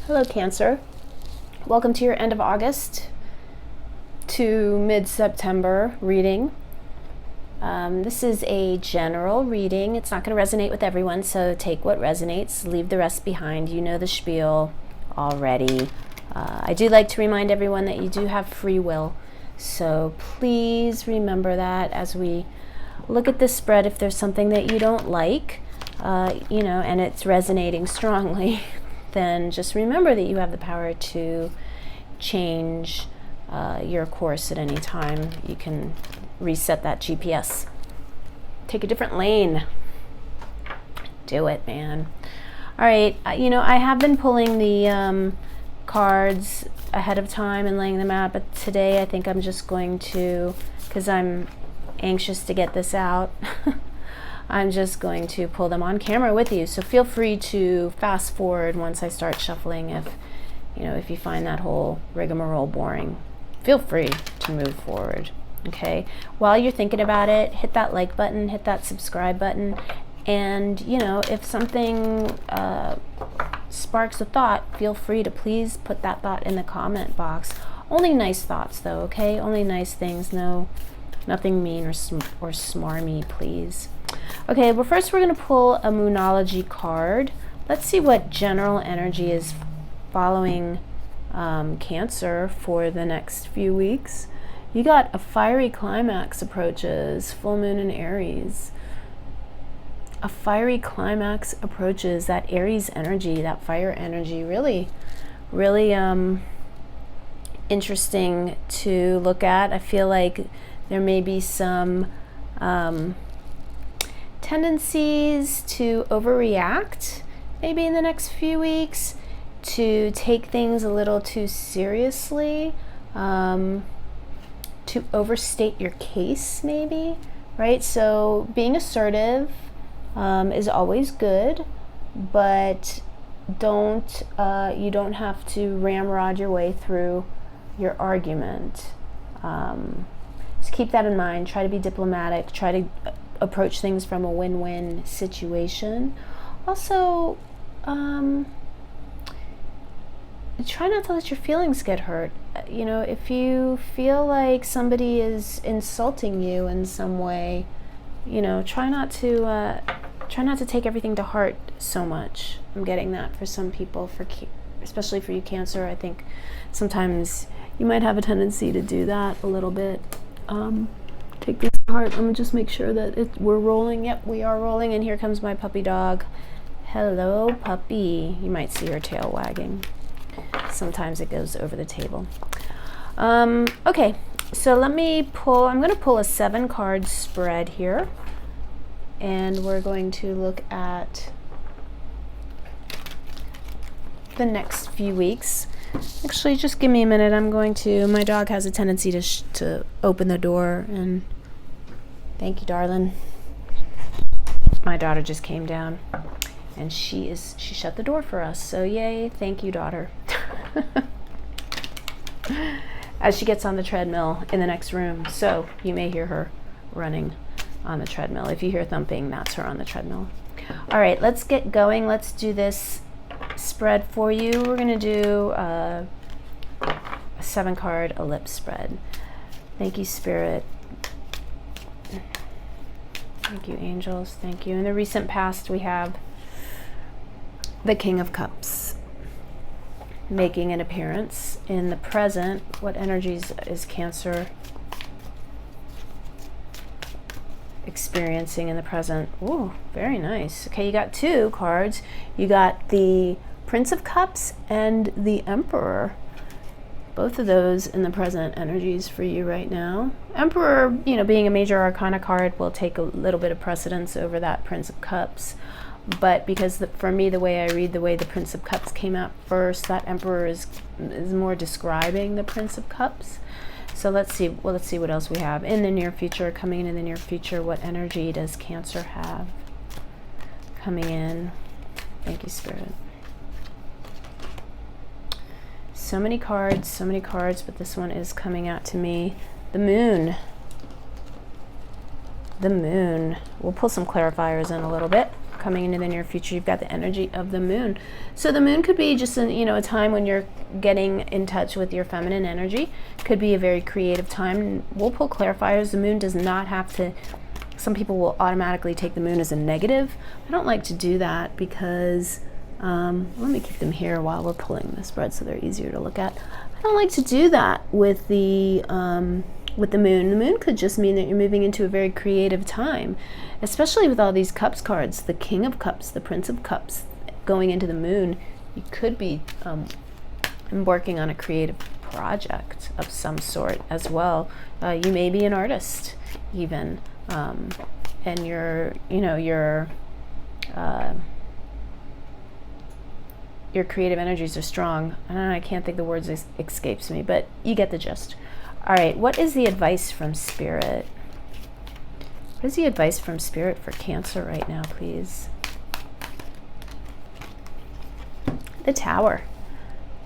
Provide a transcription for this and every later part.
Hello, Cancer. Welcome to your end of August to mid-September reading. This is a general reading. It's not going to resonate with everyone, so take what resonates, leave the rest behind. You know the spiel already. I do like to remind everyone that you do have free will, so please remember that as we look at this spread. If there's something that you don't like, and it's resonating strongly, then just remember that you have the power to change your course at any time. You can reset that GPS. Take a different lane. Do it, man. All right, I have been pulling the cards ahead of time and laying them out, but today I think I'm just going to, because I'm anxious to get this out, I'm just going to pull them on camera with you. So feel free to fast forward once I start shuffling if you find that whole rigmarole boring. Feel free to move forward, okay? While you're thinking about it, hit that like button, hit that subscribe button, and if something sparks a thought, feel free to please put that thought in the comment box. Only nice thoughts though, okay? Only nice things, nothing mean or smarmy, please. Okay, well, first we're going to pull a Moonology card. Let's see what general energy is following Cancer for the next few weeks. You got a fiery climax approaches, full moon in Aries. A fiery climax approaches, that Aries energy, that fire energy, really interesting to look at. I feel like there may be some tendencies to overreact maybe in the next few weeks, to take things a little too seriously, to overstate your case maybe, right? So being assertive is always good, but you don't have to ramrod your way through your argument. Just keep that in mind. Try to be diplomatic. Try to approach things from a win-win situation. Also, try not to let your feelings get hurt. If you feel like somebody is insulting you in some way, try not to take everything to heart so much. I'm getting that for some people, especially for you, Cancer. I think sometimes you might have a tendency to do that a little bit. Take this to heart. I'm gonna just make sure that we're rolling. Yep, we are rolling, and here comes my puppy dog. Hello, puppy. You might see her tail wagging. Sometimes it goes over the table. Okay, so I'm gonna pull a 7-card spread here, and we're going to look at the next few weeks. Actually, just give me a minute. My dog has a tendency to open the door, and thank you, darling. My daughter just came down, and she shut the door for us, so yay, thank you, daughter. As she gets on the treadmill in the next room, so you may hear her running on the treadmill. If you hear thumping, that's her on the treadmill. All right, let's get going. Let's do this spread for you. We're going to do a 7-card ellipse spread. Thank you, Spirit. Thank you, angels. Thank you. In the recent past, we have the King of Cups making an appearance. In the present, what energies is Cancer experiencing in the present? Ooh, very nice. Okay, you got 2 cards. You got the Prince of Cups and the Emperor. Both of those in the present energies for you right now. Emperor, being a major arcana card, will take a little bit of precedence over that Prince of Cups. But because for me, the way I read, the way the Prince of Cups came out first, that Emperor is more describing the Prince of Cups. So let's see what else we have in the near future. Coming in the near future, what energy does Cancer have coming in? Thank you, Spirit. So many cards, but this one is coming out to me. The Moon. The Moon. We'll pull some clarifiers in a little bit. coming into the near future, you've got the energy of the moon. So the moon could be just a time when you're getting in touch with your feminine energy. Could be a very creative time. We'll pull clarifiers. The moon does not have to, some people will automatically take the moon as a negative. I don't like to do that because, let me keep them here while we're pulling the spread so they're easier to look at. I don't like to do that with the moon. The moon could just mean that you're moving into a very creative time, especially with all these cups cards, the King of Cups, the Prince of Cups going into the moon. You could be working on a creative project of some sort as well. You may be an artist even, and your creative energies are strong. I can't think the words escapes me, but you get the gist. All right, what is the advice from Spirit? What is the advice from Spirit for Cancer right now, please? The Tower.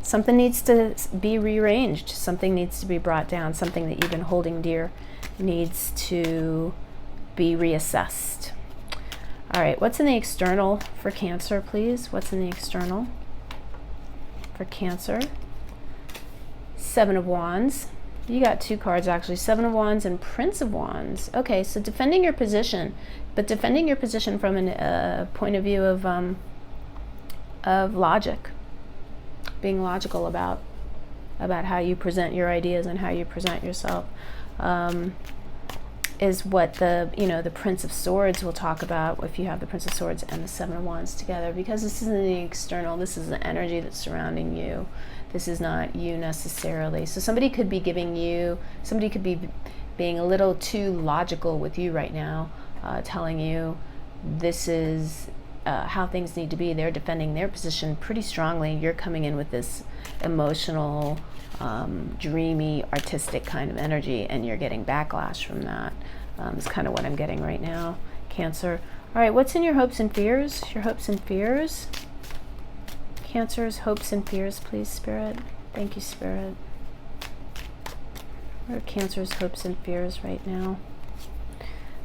Something needs to be rearranged. Something needs to be brought down. Something that you've been holding dear needs to be reassessed. All right, what's in the external for Cancer, please? What's in the external for Cancer? Seven of Wands. You got two cards actually, Seven of Wands and Prince of Wands. Okay, so defending your position, but defending your position from a point of view of logic, being logical about how you present your ideas and how you present yourself, is what the Prince of Swords will talk about if you have the Prince of Swords and the Seven of Wands together, because this isn't the external, this is the energy that's surrounding you. This is not you necessarily. So somebody could be being a little too logical with you right now, telling you this is how things need to be. They're defending their position pretty strongly. You're coming in with this emotional, dreamy, artistic kind of energy, and you're getting backlash from that. Is kind of what I'm getting right now, Cancer. All right, what's in your hopes and fears? Your hopes and fears? Cancer's hopes and fears, please, Spirit. Thank you, Spirit. What are Cancer's hopes and fears right now?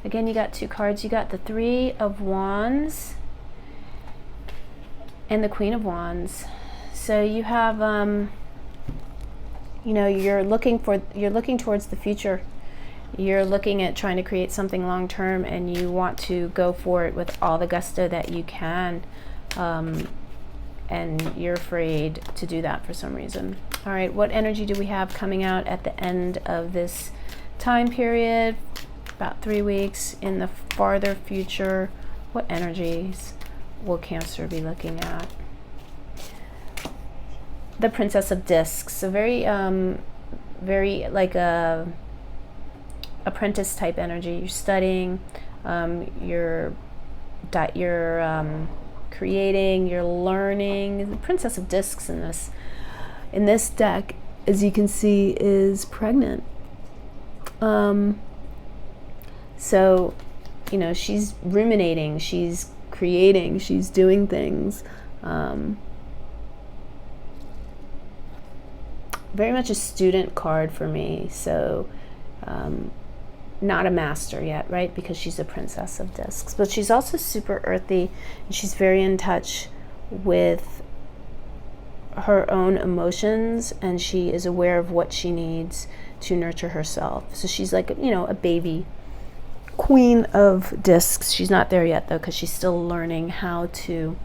Again, you got two cards. You got the Three of Wands and the Queen of Wands. So you have, you're looking towards the future. You're looking at trying to create something long term, and you want to go for it with all the gusto that you can. And you're afraid to do that for some reason. All right, what energy do we have coming out at the end of this time period? About 3 weeks in the farther future. What energies will Cancer be looking at? The Princess of Discs. So very like a apprentice type energy. You're studying, you're creating, you're learning. The Princess of Discs in this deck, as you can see, is pregnant. So, she's ruminating, she's creating, she's doing things. Very much a student card for me. So, not a master yet, right? Because she's a Princess of Discs, but she's also super earthy, and she's very in touch with her own emotions, and she is aware of what she needs to nurture herself. So she's like, a baby Queen of Discs. She's not there yet though, because she's still learning how to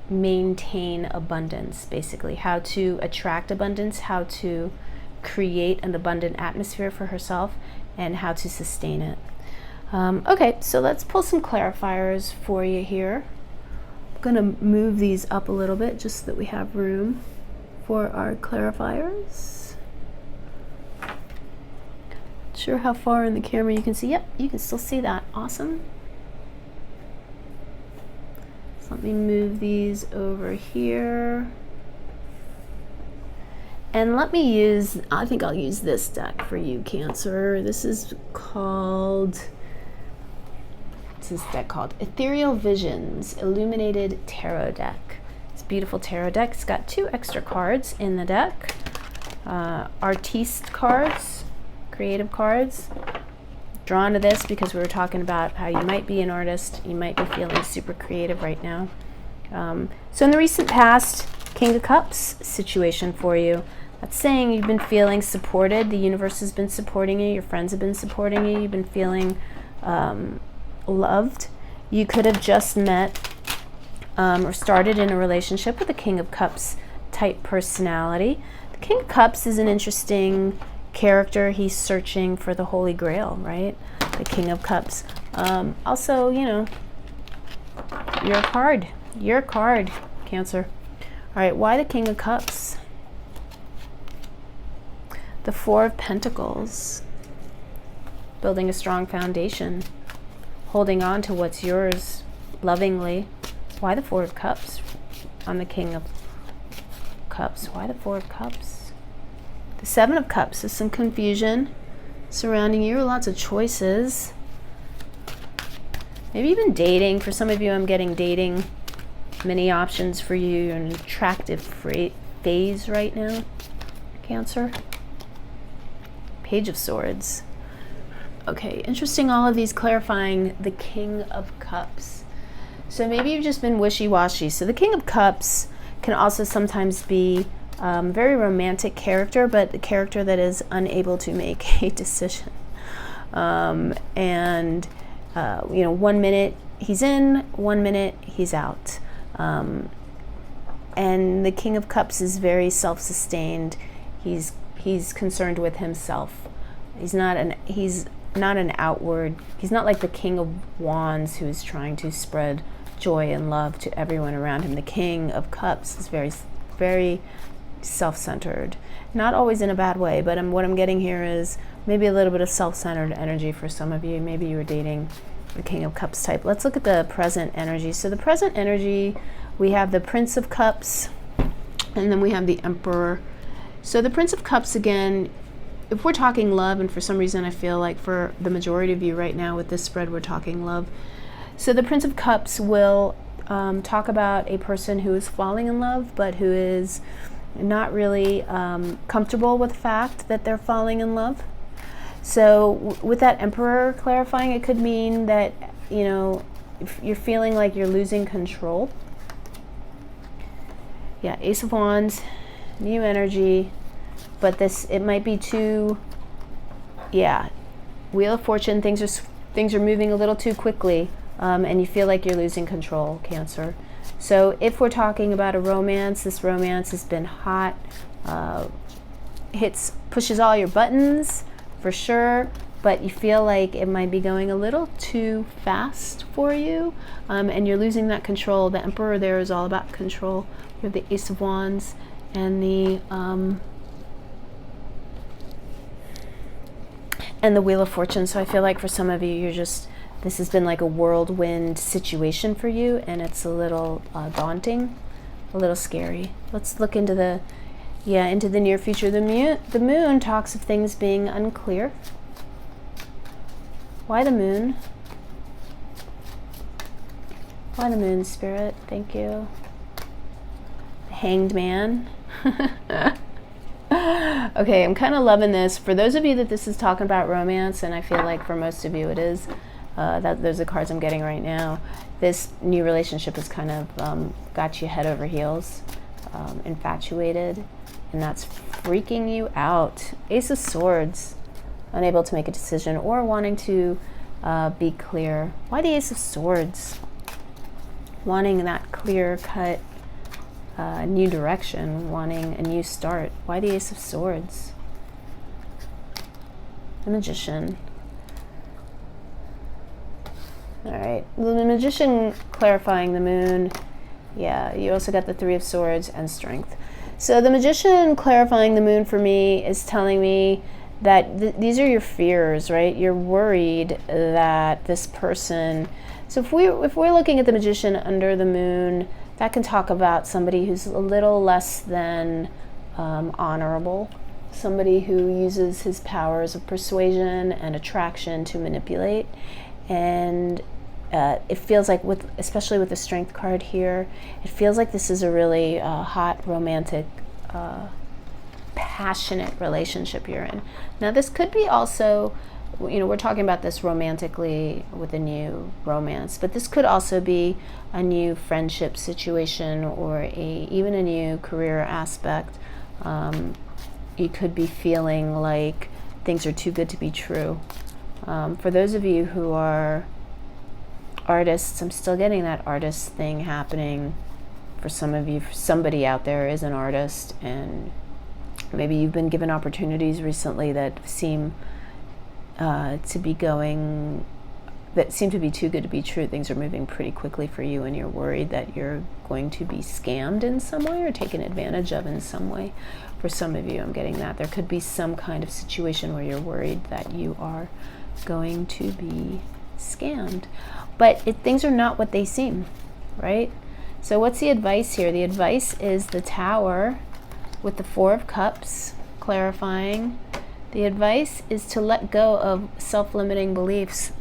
maintain abundance, basically how to attract abundance, how to create an abundant atmosphere for herself, and how to sustain it. Okay, so let's pull some clarifiers for you here. I'm gonna move these up a little bit just so that we have room for our clarifiers. Not sure how far in the camera you can see. Yep, you can still see that. Awesome. So let me move these over here. And let me use, I think I'll use this deck for you, Cancer. This is called, what's this deck called? Ethereal Visions Illuminated Tarot Deck. It's a beautiful tarot deck. It's got 2 extra cards in the deck. Artiste cards creative cards. Drawn to this because we were talking about how you might be an artist, you might be feeling super creative right now. So in the recent past, King of Cups situation for you. That's saying you've been feeling supported. The universe has been supporting you. Your friends have been supporting you. You've been feeling loved. You could have just met or started in a relationship with a King of Cups type personality. The King of Cups is an interesting character. He's searching for the Holy Grail, right? The King of Cups. Also, you know, your card, Cancer. All right, why the King of Cups? The Four of Pentacles. Building a strong foundation. Holding on to what's yours lovingly. Why the Four of Cups on the King of Cups? Why the Four of Cups? The Seven of Cups is some confusion surrounding you, lots of choices. Maybe even dating. For some of you, I'm getting dating. Many options for you. You're in an attractive phase right now, Cancer. Page of Swords. Okay, interesting, all of these clarifying the King of Cups. So maybe you've just been wishy-washy. So the King of Cups can also sometimes be very romantic character, but a character that is unable to make a decision. You know, 1 minute he's in, 1 minute he's out. And the King of Cups is very self-sustained. He's concerned with himself. He's not an outward. He's not like the King of Wands who is trying to spread joy and love to everyone around him. The King of Cups is very, very self-centered. Not always in a bad way, but what I'm getting here is maybe a little bit of self-centered energy for some of you. Maybe you were dating the King of Cups type. Let's look at the present energy. So the present energy, we have the Prince of Cups, and then we have the Emperor. So the Prince of Cups, again, if we're talking love, and for some reason I feel like for the majority of you right now with this spread, we're talking love. So the Prince of Cups will talk about a person who is falling in love, but who is not really comfortable with the fact that they're falling in love. So with that Emperor clarifying, it could mean that, you know, if you're feeling like you're losing control. Yeah, Ace of Wands, new energy, but it might be too, yeah, Wheel of Fortune, things are moving a little too quickly, and you feel like you're losing control, Cancer. So if we're talking about a romance, this romance has been hot, pushes all your buttons for sure, but you feel like it might be going a little too fast for you, and you're losing that control. The Emperor there is all about control. We have the Ace of Wands and the Wheel of Fortune. So I feel like for some of you, this has been like a whirlwind situation for you, and it's a little daunting, a little scary. Let's look into the near future. The moon talks of things being unclear. Why the moon? Why the moon, Spirit? Thank you. The Hanged Man. Okay, I'm kind of loving this. For those of you that this is talking about romance, and I feel like for most of you it is, those are the cards I'm getting right now. This new relationship has kind of got you head over heels, infatuated, and that's freaking you out. Ace of Swords, unable to make a decision or wanting to be clear. Why the Ace of Swords? Wanting that clear-cut new direction, wanting a new start. Why the Ace of Swords? The Magician. All right, the Magician clarifying the moon. Yeah, you also got the Three of Swords and Strength. So the Magician clarifying the moon for me is telling me that these are your fears, right? You're worried that this person. So if we're looking at the Magician under the moon, that can talk about somebody who's a little less than honorable, somebody who uses his powers of persuasion and attraction to manipulate. And it feels like, especially with the Strength card here, it feels like this is a really hot romantic passionate relationship you're in. Now, this could be also, we're talking about this romantically with a new romance, but this could also be a new friendship situation or even a new career aspect. You could be feeling like things are too good to be true. For those of you who are artists, I'm still getting that artist thing happening. For some of you, somebody out there is an artist, and maybe you've been given opportunities recently that seem to be too good to be true. Things are moving pretty quickly for you, and you're worried that you're going to be scammed in some way or taken advantage of in some way. For some of you, I'm getting that. There could be some kind of situation where you're worried that you are going to be scammed. But things are not what they seem, right? So what's the advice here? The advice is the Tower with the Four of Cups, clarifying. The advice is to let go of self-limiting beliefs,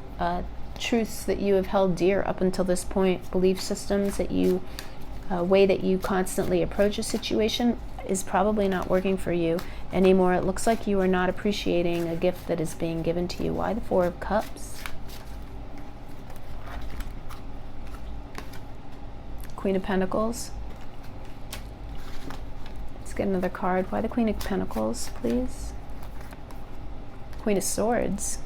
truths that you have held dear up until this point, belief systems that way that you constantly approach a situation is probably not working for you anymore. It looks like you are not appreciating a gift that is being given to you. Why the Four of Cups? Queen of Pentacles. Let's get another card. Why the Queen of Pentacles, please? Queen of Swords.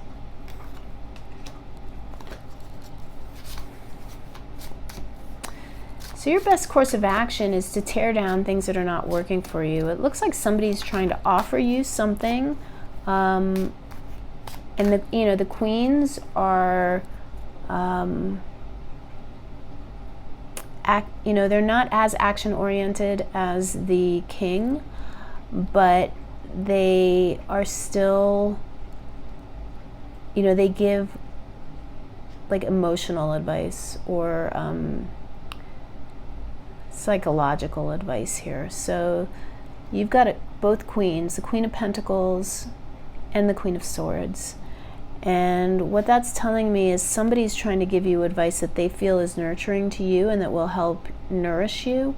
So your best course of action is to tear down things that are not working for you. It looks like somebody's trying to offer you something, and the queens are, they're not as action oriented as the king, but they are still, they give like emotional advice or psychological advice here. So you've got both queens, the Queen of Pentacles and the Queen of Swords. And what that's telling me is somebody's trying to give you advice that they feel is nurturing to you and that will help nourish you.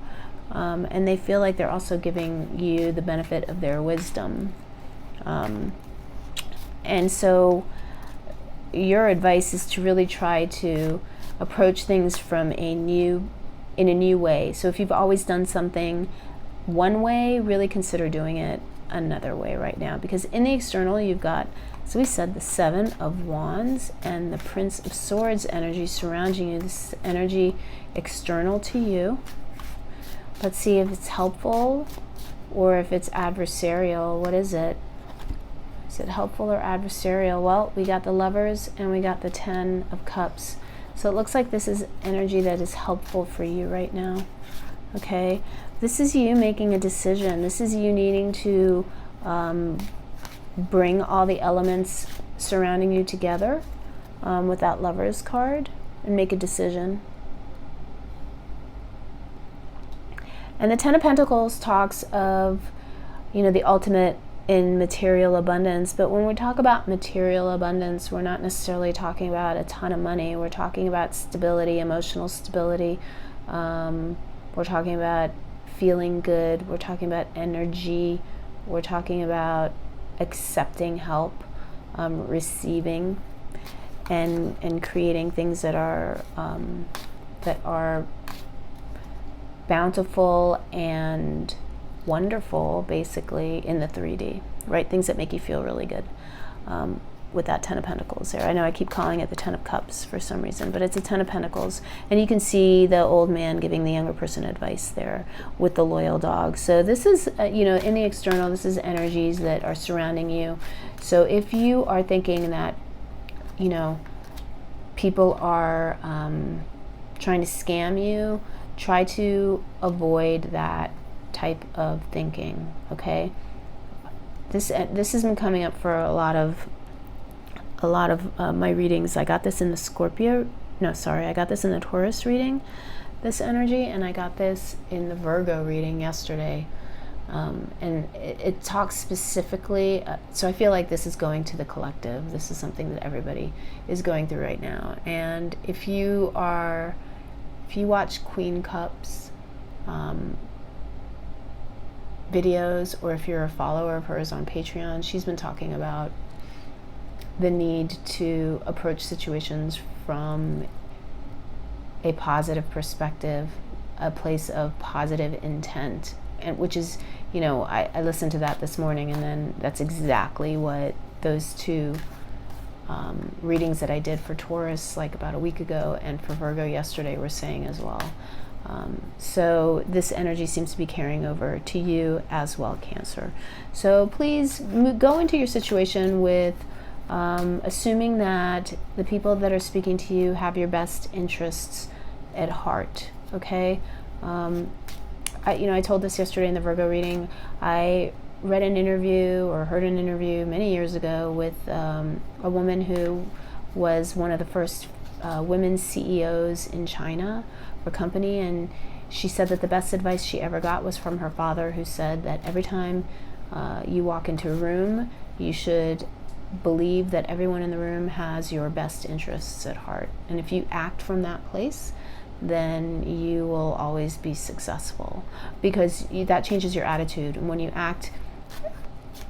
And they feel like they're also giving you the benefit of their wisdom. And so your advice is to really try to approach things in a new way. So if you've always done something one way, really consider doing it another way right now. Because in the external, you've got, so we said, the Seven of Wands and the Prince of Swords energy surrounding you. This energy external to you. Let's see if it's helpful or if it's adversarial. What is it? Is it helpful or adversarial? Well, we got the Lovers and we got the Ten of Cups. So it looks like this is energy that is helpful for you right now. Okay? This is you making a decision. This is you needing to bring all the elements surrounding you together with that Lovers card and make a decision. And the Ten of Pentacles talks of, the ultimate in material abundance. But when we talk about material abundance, we're not necessarily talking about a ton of money. We're talking about stability, emotional stability. We're talking about feeling good. We're talking about energy. We're talking about accepting help, receiving, and creating things that are bountiful and wonderful, basically, in the 3D, right? Things that make you feel really good. With that Ten of Pentacles there. I know I keep calling it the Ten of Cups for some reason, but it's a Ten of Pentacles. And you can see the old man giving the younger person advice there with the loyal dog. So this is, in the external, this is energies that are surrounding you. So if you are thinking that, people are trying to scam you, try to avoid that type of thinking, okay? This has been coming up for a lot of my readings. I got this in the I got this in the Taurus reading, this energy, and I got this in the Virgo reading yesterday. And it talks specifically, so I feel like this is going to the collective. This is something that everybody is going through right now. And if you watch Queen Cups, videos, or if you're a follower of hers on Patreon, she's been talking about the need to approach situations from a positive perspective, a place of positive intent, and which is, you know, I listened to that this morning, and then that's exactly what those two readings that I did for Taurus like about a week ago and for Virgo yesterday were saying as well. So this energy seems to be carrying over to you as well, Cancer. So please go into your situation with assuming that the people that are speaking to you have your best interests at heart, okay? I told this yesterday in the Virgo reading. I read an interview or heard an interview many years ago with a woman who was one of the first women CEOs in China for a company, and she said that the best advice she ever got was from her father, who said that every time you walk into a room, you should believe that everyone in the room has your best interests at heart. And if you act from that place, then you will always be successful, because that changes your attitude. And when you act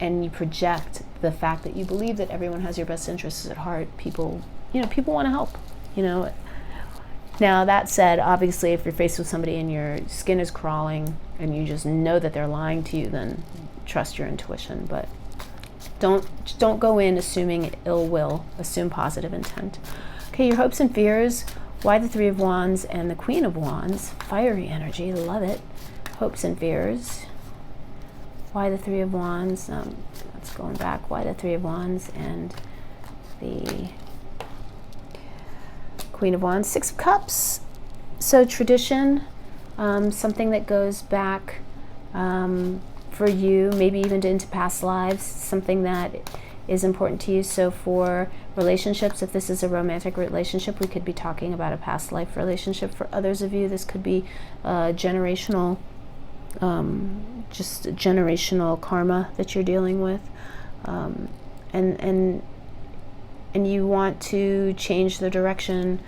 and you project the fact that you believe that everyone has your best interests at heart, people want to help, Now, that said, obviously, if you're faced with somebody and your skin is crawling and you just know that they're lying to you, then trust your intuition. But don't go in assuming ill will. Assume positive intent. Okay, your hopes and fears. Why the Three of Wands and the Queen of Wands? Fiery energy, love it. Hopes and fears. Why the Three of Wands? Let's going back. Why the Three of Wands and the Queen of Wands? Six of Cups. So tradition, something that goes back for you, maybe even into past lives, something that is important to you. So for relationships, if this is a romantic relationship, we could be talking about a past life relationship. For others of you, this could be generational, just generational karma that you're dealing with, and you want to change the direction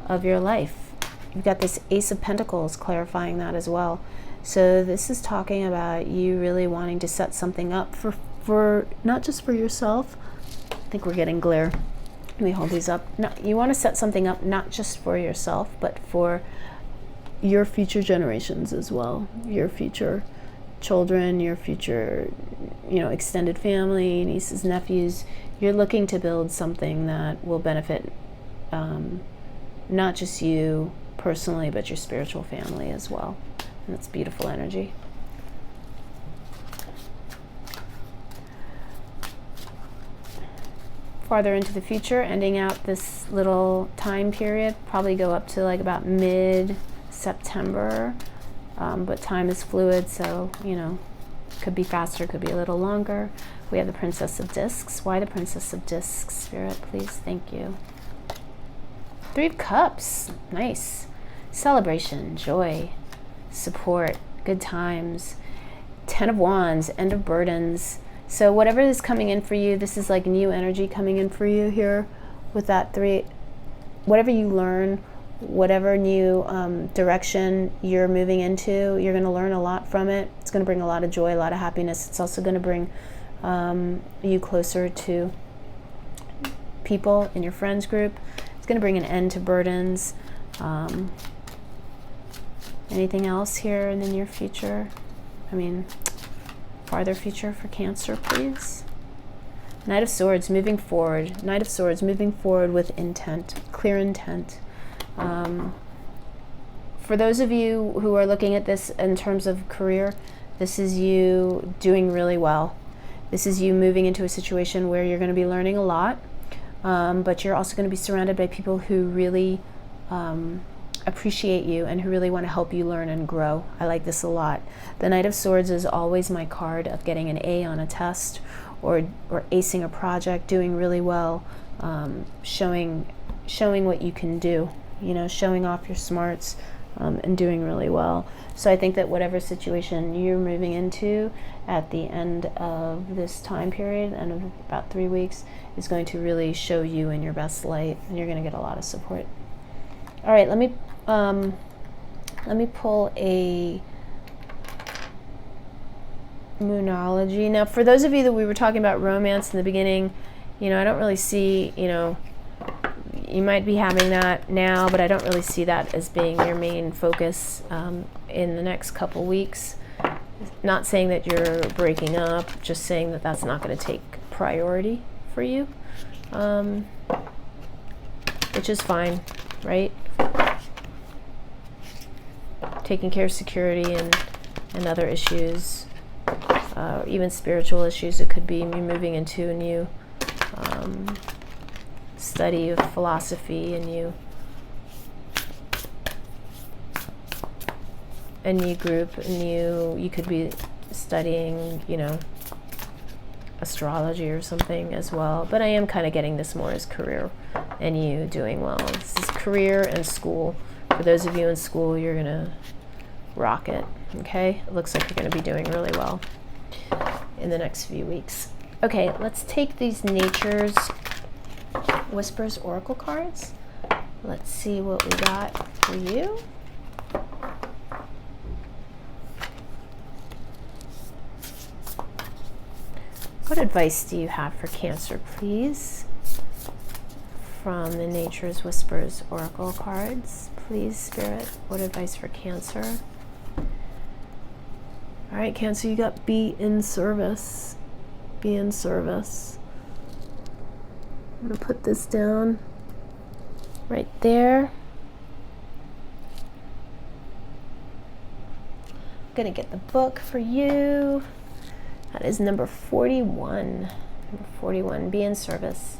of your life. You've got this Ace of Pentacles clarifying that as well. So this is talking about you really wanting to set something up for not just for yourself. I think we're getting glare. Let me hold these up. No, you want to set something up not just for yourself, but for your future generations as well. Your future children, your future, extended family, nieces, nephews. You're looking to build something that will benefit not just you personally, but your spiritual family as well. And that's beautiful energy. Farther into the future, ending out this little time period, probably go up to like about mid-September, but time is fluid, so could be faster, could be a little longer. We have the Princess of Discs. Why the Princess of Discs, Spirit, please? Thank you. Three of Cups. Nice. Celebration, joy, support, good times. Ten of Wands, end of burdens. So whatever is coming in for you, this is like new energy coming in for you here with that three. Whatever you learn, whatever new direction you're moving into, you're going to learn a lot from it. It's going to bring a lot of joy, a lot of happiness. It's also going to bring you closer to people in your friends group. It's going to bring an end to burdens. Anything else here in the near future? Farther future for Cancer, please. Knight of Swords, moving forward. Knight of Swords, moving forward with intent, clear intent. For those of you who are looking at this in terms of career, this is you doing really well. This is you moving into a situation where you're going to be learning a lot, but you're also going to be surrounded by people who really appreciate you and who really want to help you learn and grow. I like this a lot. The Knight of Swords is always my card of getting an A on a test or acing a project, doing really well, showing what you can do, showing off your smarts, and doing really well. So I think that whatever situation you're moving into at the end of this time period, end of about 3 weeks, is going to really show you in your best light, and you're going to get a lot of support. All right, let me pull a Moonology. Now, for those of you that we were talking about romance in the beginning, I don't really see, you might be having that now, but I don't really see that as being your main focus in the next couple weeks. Not saying that you're breaking up, just saying that that's not going to take priority for you, which is fine, right? Taking care of security and other issues, even spiritual issues. It could be me moving into a new study of philosophy, a new group, you could be studying, astrology or something as well. But I am kind of getting this more as career and you doing well. This is career and school. For those of you in school, you're going to rock it, okay? It looks like you're going to be doing really well in the next few weeks. Okay, let's take these Nature's Whispers Oracle cards. Let's see what we got for you. What advice do you have for Cancer, please? From the Nature's Whispers Oracle cards. Please, Spirit, what advice for Cancer? All right, Cancer, you got be in service. Be in service. I'm going to put this down right there. I'm going to get the book for you. That is number 41. Number 41, be in service.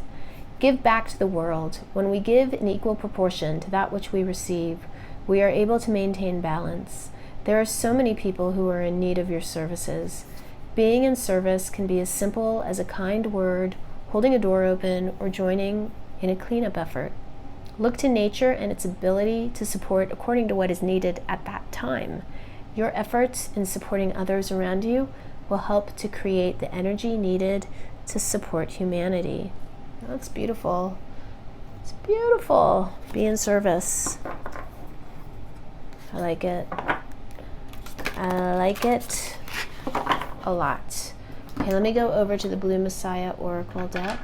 Give back to the world. When we give in equal proportion to that which we receive, we are able to maintain balance. There are so many people who are in need of your services. Being in service can be as simple as a kind word, holding a door open, or joining in a cleanup effort. Look to nature and its ability to support according to what is needed at that time. Your efforts in supporting others around you will help to create the energy needed to support humanity. That's beautiful. It's beautiful. Be in service. I like it. I like it a lot. Okay, let me go over to the Blue Messiah Oracle deck.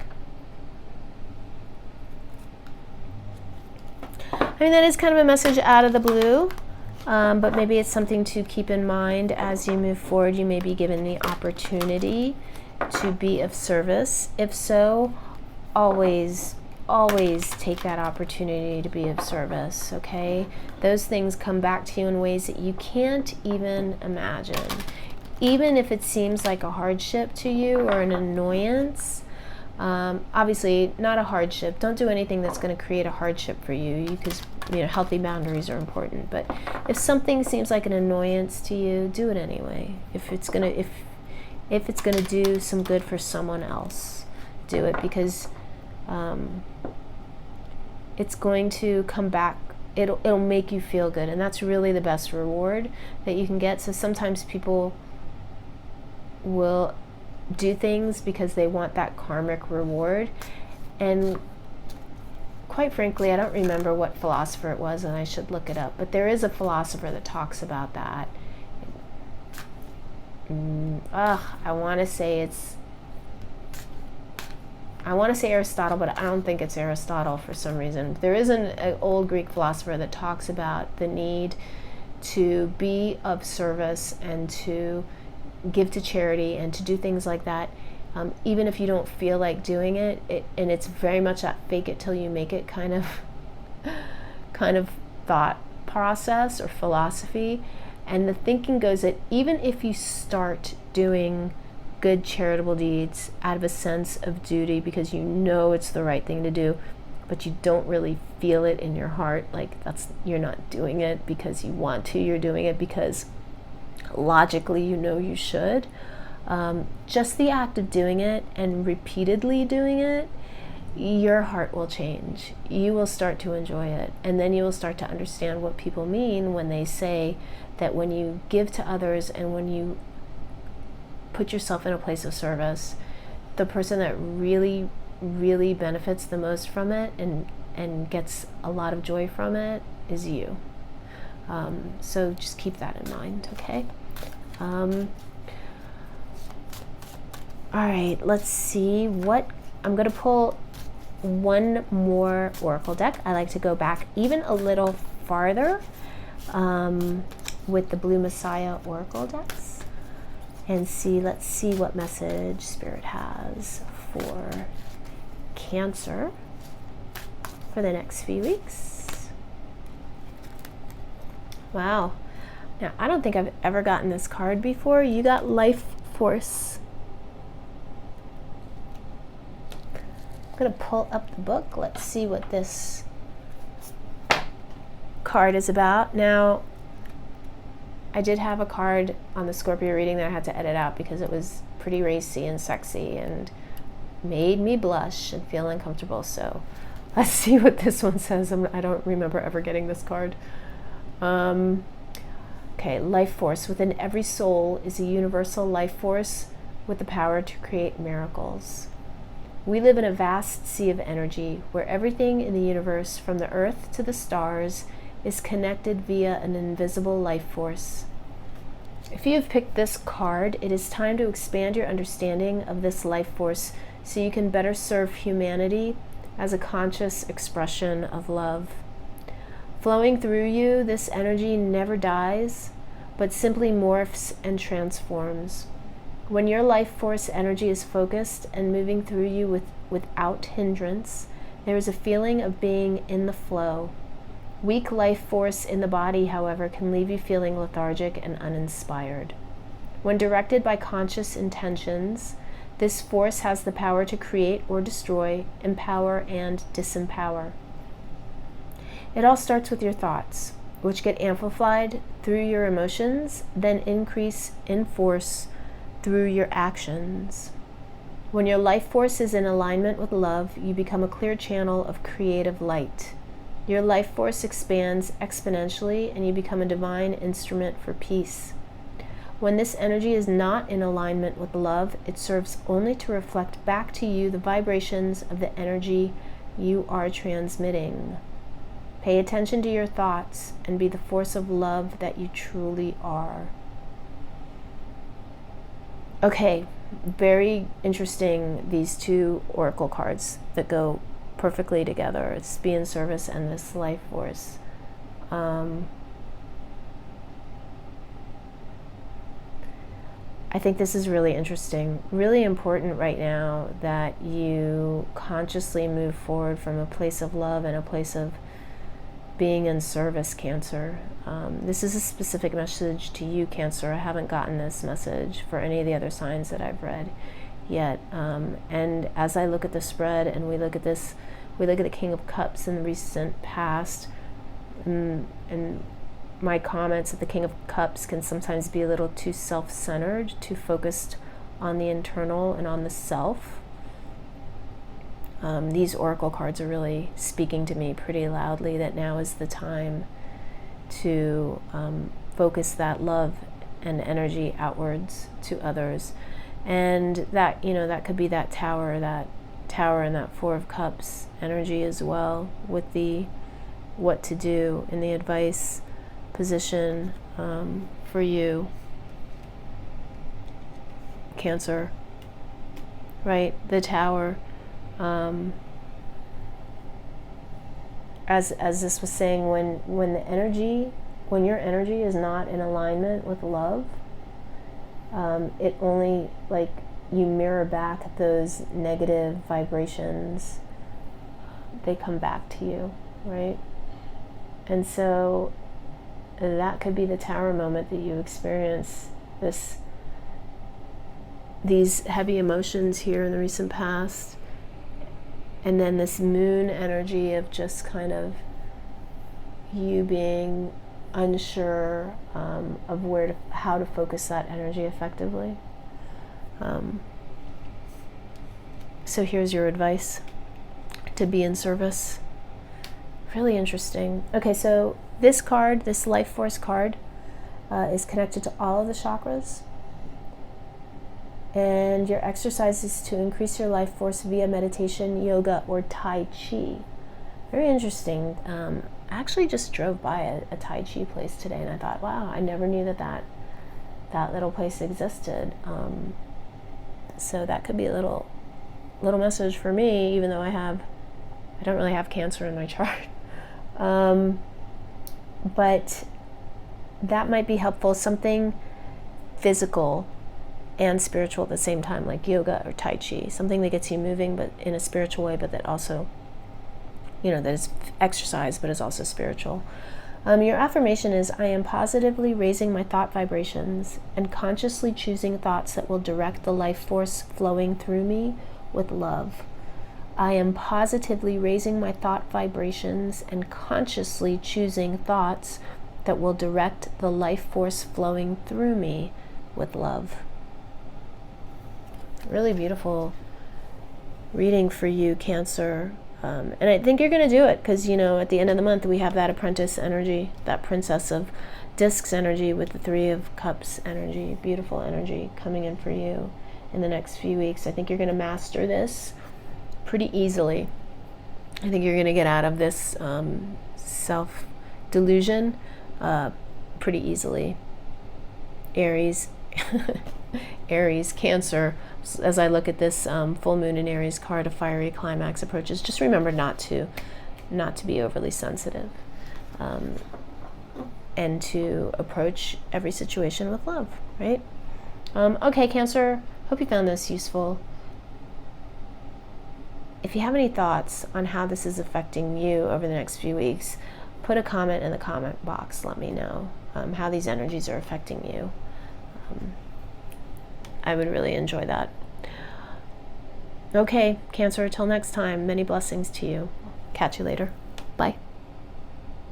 I mean, that is kind of a message out of the blue. But maybe it's something to keep in mind as you move forward. You may be given the opportunity to be of service. If so, always take that opportunity to be of service, okay? Those things come back to you in ways that you can't even imagine. Even if it seems like a hardship to you or an annoyance, obviously not a hardship. Don't do anything that's going to create a hardship for you, because healthy boundaries are important. But if something seems like an annoyance to you, do it anyway. If it's gonna do some good for someone else, do it, because it's going to come back. It'll make you feel good, and that's really the best reward that you can get. So sometimes people will do things because they want that karmic reward, and quite frankly, I don't remember what philosopher it was, and I should look it up, but there is a philosopher that talks about that. I want to say Aristotle, but I don't think it's Aristotle for some reason. There is an old Greek philosopher that talks about the need to be of service and to give to charity and to do things like that, even if you don't feel like doing it, and it's very much that fake it till you make it kind of thought process or philosophy. And the thinking goes that even if you start doing good charitable deeds out of a sense of duty because you know it's the right thing to do, but you don't really feel it in your heart, like you're not doing it because you want to, you're doing it because logically you should. Just the act of doing it and repeatedly doing it, your heart will change. You will start to enjoy it, and then you will start to understand what people mean when they say that when you give to others and when you put yourself in a place of service, the person that really, really benefits the most from it and gets a lot of joy from it is you. So just keep that in mind, okay? All right, let's see what I'm going to pull. One more oracle deck. I like to go back even a little farther with the Blue Messiah oracle decks and see. Let's see what message Spirit has for Cancer for the next few weeks. Wow. Now, I don't think I've ever gotten this card before. You got Life Force. I'm going to pull up the book. Let's see what this card is about. Now, I did have a card on the Scorpio reading that I had to edit out because it was pretty racy and sexy and made me blush and feel uncomfortable. So let's see what this one says. I don't remember ever getting this card. Okay, life force. Within every soul is a universal life force with the power to create miracles. We live in a vast sea of energy where everything in the universe, from the earth to the stars, is connected via an invisible life force. If you have picked this card, it is time to expand your understanding of this life force so you can better serve humanity as a conscious expression of love. Flowing through you, this energy never dies, but simply morphs and transforms. When your life force energy is focused and moving through you without hindrance, there is a feeling of being in the flow. Weak life force in the body, however, can leave you feeling lethargic and uninspired. When directed by conscious intentions, this force has the power to create or destroy, empower and disempower. It all starts with your thoughts, which get amplified through your emotions, then increase in force through your actions. When your life force is in alignment with love, you become a clear channel of creative light. Your life force expands exponentially and you become a divine instrument for peace. When this energy is not in alignment with love, it serves only to reflect back to you the vibrations of the energy you are transmitting. Pay attention to your thoughts and be the force of love that you truly are. Okay, very interesting, these two oracle cards that go perfectly together. It's be in service and this life force. I think this is really interesting, really important right now that you consciously move forward from a place of love and a place of being in service, Cancer. This is a specific message to you, Cancer. I haven't gotten this message for any of the other signs that I've read yet. And as I look at the spread and we look at this, we look at the King of Cups in the recent past, and my comments that the King of Cups can sometimes be a little too self-centered, too focused on the internal and on the self. These oracle cards are really speaking to me pretty loudly that now is the time to focus that love and energy outwards to others. And that, that could be that tower and that Four of Cups energy as well, with the what to do in the advice position for you, Cancer, right? The Tower. As this was saying, when your energy is not in alignment with love, it only, like, you mirror back those negative vibrations. They come back to you, right? And so that could be the Tower moment that you experience these heavy emotions here in the recent past. And then this Moon energy of just kind of you being unsure of how to focus that energy effectively. So here's your advice to be in service. Really interesting. Okay, so this card, this Life Force card, is connected to all of the chakras. And your exercise is to increase your life force via meditation, yoga, or Tai Chi. Very interesting. I actually just drove by a Tai Chi place today, and I thought, wow, I never knew that little place existed. So that could be a little message for me, even though I don't really have Cancer in my chart. But that might be helpful, something physical and spiritual at the same time, like yoga or Tai Chi, something that gets you moving, but in a spiritual way, but that also, that is exercise, but is also spiritual. Your affirmation is, I am positively raising my thought vibrations and consciously choosing thoughts that will direct the life force flowing through me with love. I am positively raising my thought vibrations and consciously choosing thoughts that will direct the life force flowing through me with love. Really beautiful reading for you, Cancer. And I think you're going to do it because, at the end of the month, we have that apprentice energy, that Princess of Discs energy with the Three of Cups energy, beautiful energy coming in for you in the next few weeks. I think you're going to master this pretty easily. I think you're going to get out of this self-delusion pretty easily. Aries, Cancer. As I look at this full moon in Aries card, a fiery climax approaches. Just remember not to be overly sensitive, and to approach every situation with love. Right? Okay, Cancer. Hope you found this useful. If you have any thoughts on how this is affecting you over the next few weeks, put a comment in the comment box. Let me know how these energies are affecting you. I would really enjoy that. Okay, Cancer, till next time, many blessings to you. Catch you later.